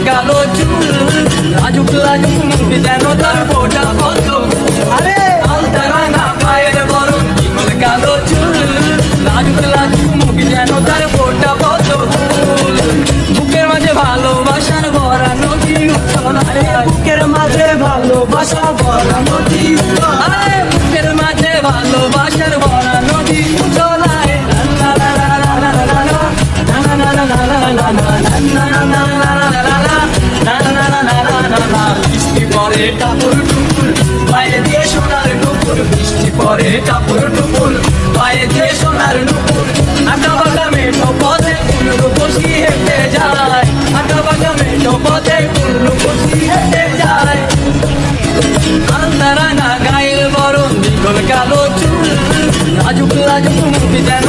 কালো চুল, লাজুক লাজুক মুখ যেন তার ফোটা পদ্ম ফুল। আরে আলতা রাঙা পায়ের বরণ বিমল কালো চুল, লাজুক লাজুক মুখ যেন তার ফোটা পদ্ম ফুল। বুকের মাঝে ভালোবাসার ভরা নদী উঠোনায়, বুকের মাঝে ভালোবাসা ভরা নদী উঠোনায়, বুকের মাঝে ভালোবাসার ভরা নদী উঠোনায়। বৃষ্টি পরে টাপুর টুপুর পায়ে দিয়ে সোনার নুপুর, বৃষ্টি পরে টাপুর টুপুর পায়ে দিয়ে সোনার নুপুর। আঁকা বাঁকা মেঠো পথে কোন রূপসী হেঁটে যায়, আঁকা বাঁকা মেঠো পথে কোন রূপসী হেঁটে যায়। আলতা রাঙা গায়ের বরণ বিকল কালো চুল, লাজুক লাজুক মুখ যেন